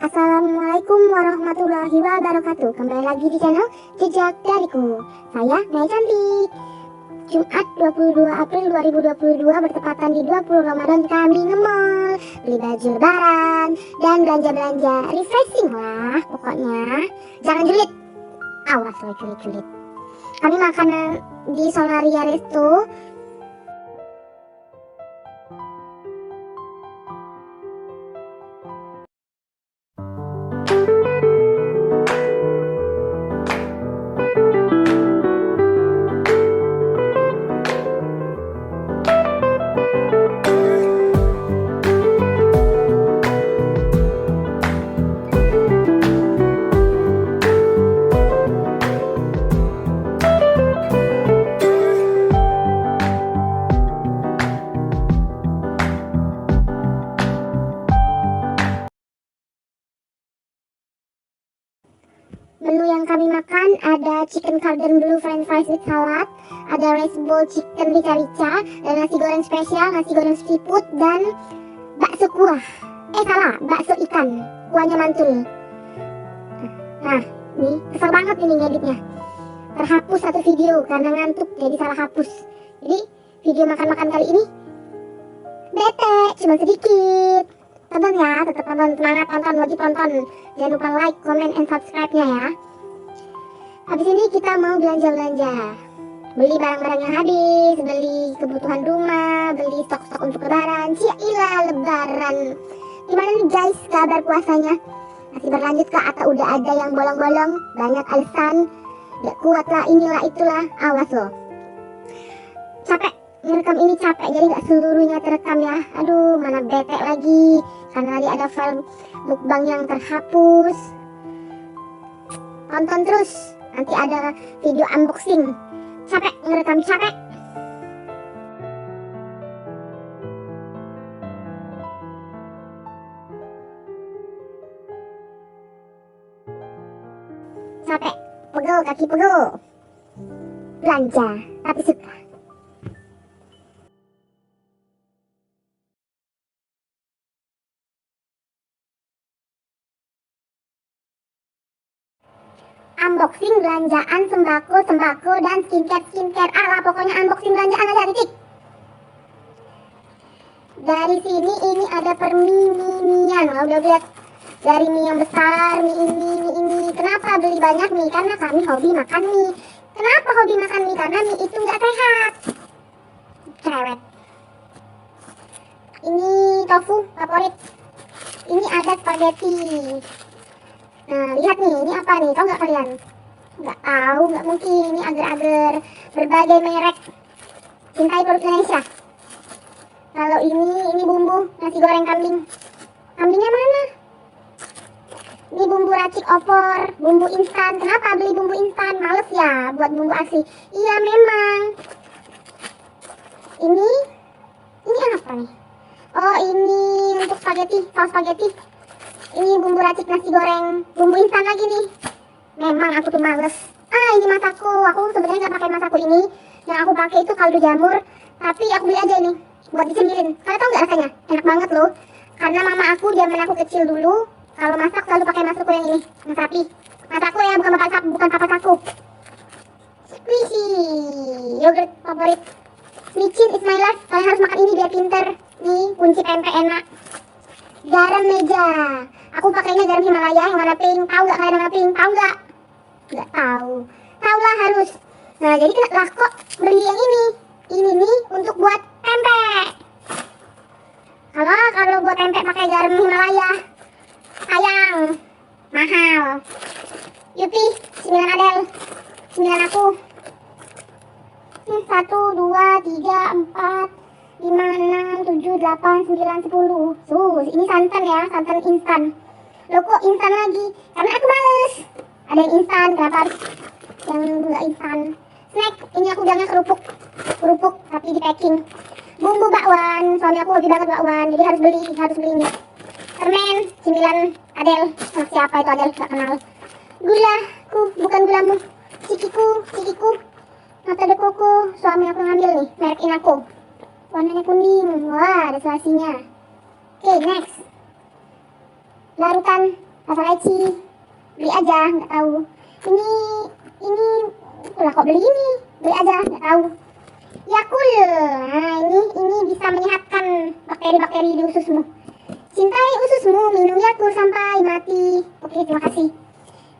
Assalamualaikum warahmatullahi wabarakatuh. Kembali lagi di channel Jejak Dariku. Saya Mei Cantik. Jumat 22 April 2022 bertepatan di 20 Ramadan, kami nge-mall, beli baju lebaran dan belanja-belanja refreshing lah pokoknya. Jangan julid, awas lo julid-julid. Kami makan di Solaria Resto. Menu yang kami makan ada chicken cordon bleu french fries with salad, ada rice bowl chicken rica-rica, dan nasi goreng spesial, nasi goreng seafood, dan bakso kuah. Bakso ikan, kuahnya mantul. Nah, ini kesel banget ini ngeditnya. Terhapus satu video karena ngantuk jadi salah hapus. Jadi video makan-makan kali ini bete, cuma sedikit. Tonton ya, tetap tonton, semangat tonton, wajib tonton. Jangan lupa like, comment, and subscribe-nya ya. Habis ini kita mau belanja-belanja. Beli barang-barang yang habis, beli kebutuhan rumah, beli stok-stok untuk lebaran. Ciailah lebaran. Gimana nih guys kabar puasanya? Masih berlanjut kah atau udah ada yang bolong-bolong? Banyak alasan, gak kuat lah, inilah itulah, awas loh. Capek ngerekam ini, capek jadi gak seluruhnya terekam ya. Aduh, mana bete lagi karena tadi ada file mukbang yang terhapus. Tonton terus, nanti ada video unboxing. Capek ngerekam, capek. Capek, pegel, kaki pegel. Belanja tapi suka. Unboxing belanjaan sembako dan skincare. Alah pokoknya unboxing belanjaan aja, titik. Dari sini ini ada per mie-mian. Udah lihat dari mie yang besar, mie ini. Kenapa beli banyak mie? Karena kami hobi makan mie. Kenapa hobi makan mie? Karena mie itu nggak sehat. Cerewet. Ini tofu favorit. Ini ada spaghetti. Nah, lihat nih, ini apa nih? Tahu nggak kalian? Nggak tahu, nggak mungkin. Ini agar-agar berbagai merek. Cintai perut Indonesia. Kalau ini bumbu nasi goreng kambing. Kambingnya mana? Ini bumbu racik opor, bumbu instan. Kenapa beli bumbu instan? Males ya buat bumbu asli. Iya memang. Ini apa nih? Oh, ini untuk spaghetti, saus spaghetti. Ini bumbu racik nasi goreng, bumbu instan lagi nih. Memang aku tuh males. Ini masaku. Aku sebenarnya nggak pakai masaku ini. Yang aku pakai itu kaldu jamur. Tapi aku beli aja ini buat dicemilin. Kalian tahu nggak rasanya? Enak banget loh. Karena mama aku zaman aku kecil dulu, kalau masak selalu pakai masaku yang ini, mas rapi. Masaku ya, bukan papa aku. Squishy, yogurt favorit. Micin is my life. Kalian harus makan ini biar pinter. Nih kunci pempek enak. Garam meja. Aku pakainya garam Himalaya yang warna pink. Tahu nggak kalian warna pink? Tahu nggak? Nggak tahu. Tahu lah harus. Nah jadi lah kok beli yang ini. Ini nih untuk buat pempek. Kalau buat pempek pakai garam Himalaya, sayang, mahal. Yupi, 9 Adel, 9 aku. 1, 2, 3, 4, 5, 6, 7, 8, 9, 10. Ini santan ya, santan instan. Loh kok instan lagi? Karena aku males. Ada yang instan, kenapa harus yang enggak instan? Snack, ini aku bilangnya kerupuk tapi di packing. Bumbu bakwan, suami aku hobi banget bakwan, jadi harus beli ini. Permen, 9 Adel. Siapa itu Adel? Gak kenal. Gulaku, bukan gulamu. Cikiku. Mata de koko, suami aku ngambil nih, merek Inako. Warnanya kuning, wah ada selasinya. Oke, next. Larutan rasa leci. Beli aja, nggak tahu. Ini lah kok beli ini, beli aja, nggak tahu. Yakult, nah ini bisa menyehatkan bakteri-bakteri di ususmu. Cintai ususmu, minum Yakult sampai mati. Oke, terima kasih.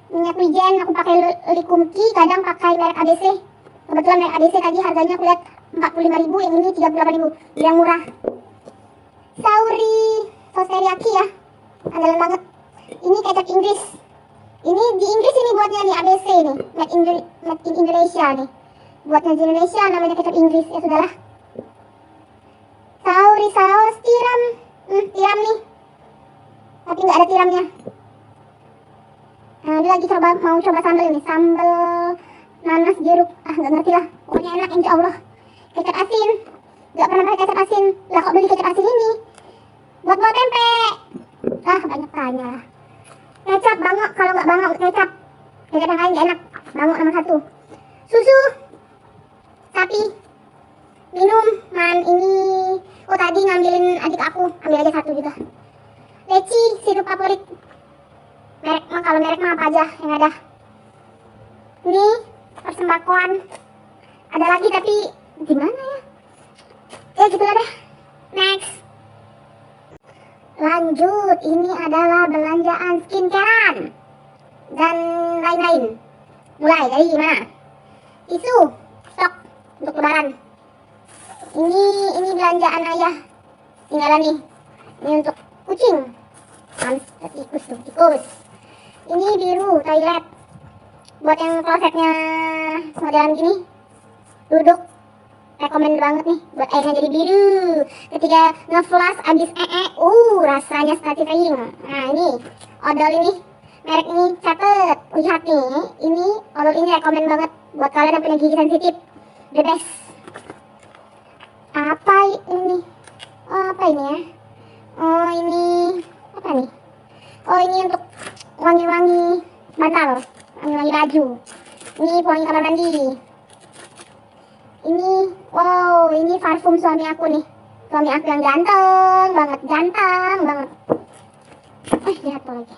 Minyak wijen aku pakai Likumki, kadang pakai merek ABC. Kebetulan merek ABC tadi harganya aku lihat 45.000, yang ini 38.000, yang murah. Sauri sos teriyaki ya, andalan banget. Ini kecap Inggris. Ini di Inggris ini buatnya nih, ABC nih, made in Indonesia nih. Buatnya di Indonesia namanya kecap Inggris, ya sudahlah. Sauri saus tiram, tiram nih, tapi nggak ada tiramnya. Nah, dia lagi mau coba sambal nih, sambal nanas jeruk, nggak ngerti lah, pokoknya enak insya Allah. Kecap asin, nggak pernah pakai kecap asin, lah kok beli kecap asin ini? Buat tempe, banyak tanya. Kecap bangok, kalau nggak bangok kecap yang lain nggak enak. Bangok nomor 1. Susu sapi, minum ini. Oh tadi ngambilin adik aku, ambil aja 1 juga. Leci, sirup favorit. Merek mah, kalau merek mah apa aja yang ada. Ini persembakoan. Ada lagi tapi gimana ya? Ya gitu lah deh. Next. Lanjut, ini adalah belanjaan skincarean dan lain-lain. Mulai dari gimana? Tisu, stok untuk lebaran. Ini belanjaan ayah. Tinggalan nih. Ini untuk kucing. Tikus tuh, tikus. Ini biru, toilet. Buat yang klosetnya modelan gini, duduk. Rekomen banget nih, buat airnya jadi biru. Ketika nge-flash abis rasanya satisfying. Nah ini, odol ini, merek ini catet, lihat nih. Ini, odol ini rekomen banget buat kalian yang punya gigi sensitif. The best. Apa ini? Oh apa ini ya? Oh ini, apa nih? Oh ini untuk wangi-wangi bantal, wangi-wangi baju. Ini wangi kamar mandi. Ini, wow, ini parfum suami aku nih. Suami aku yang ganteng banget. Jatuh lagi.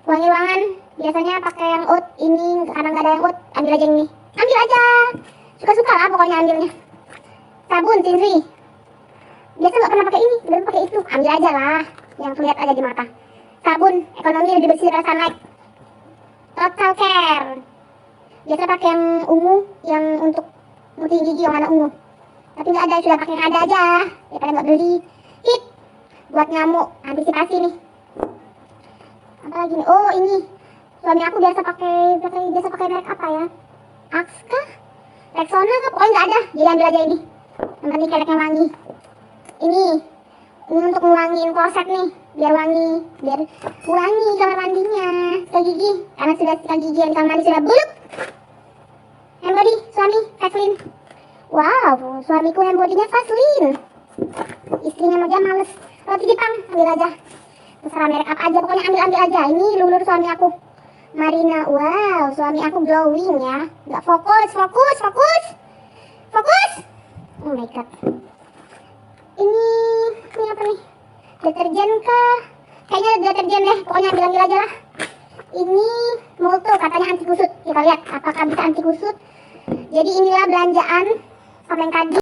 Wangi-wangan, biasanya pakai yang oud. Ini karena nggak ada yang oud, ambil aja yang ini. Ambil aja, suka-suka lah pokoknya ambilnya. Sabun Tinri. Biasa nggak pernah pakai ini, baru pakai itu. Ambil aja lah, yang kelihatan aja di mata. Sabun, ekonomi lebih bersih dari Sunlight. Total Care. Biasa pakai yang ungu, yang untuk putih gigi yang warna ungu. Tapi nggak ada, sudah pakai yang ada aja. Daripada nggak beli. Hit, buat nyamuk, antisipasi nih. Apa lagi nih? Oh ini, suami aku biasa pakai merek apa ya? Axe, Rexona, pokoknya nggak ada. Jadi ambil aja ini. Yang penting keleknya wangi. Ini untuk ngewangiin kloset nih, biar wangi kamar mandinya. Sikat gigi, karena sudah sikat gigi yang kamar mandi sudah buluk. Handbody, suami, Vaseline. Wow, suamiku handbodynya Vaseline. Istrinya aja males. Roti Jepang, ambil aja. Terserah merek apa aja, pokoknya ambil aja. Ini lulur suami aku, Marina. Wow, suami aku glowing ya. Nggak fokus. Oh my god. Ini apa nih? Deterjen kah? Kayaknya deterjen deh, pokoknya ambil aja lah. Ini Molto, katanya anti kusut. Kita lihat apakah bisa anti kusut. Jadi inilah belanjaan sama yang tadi.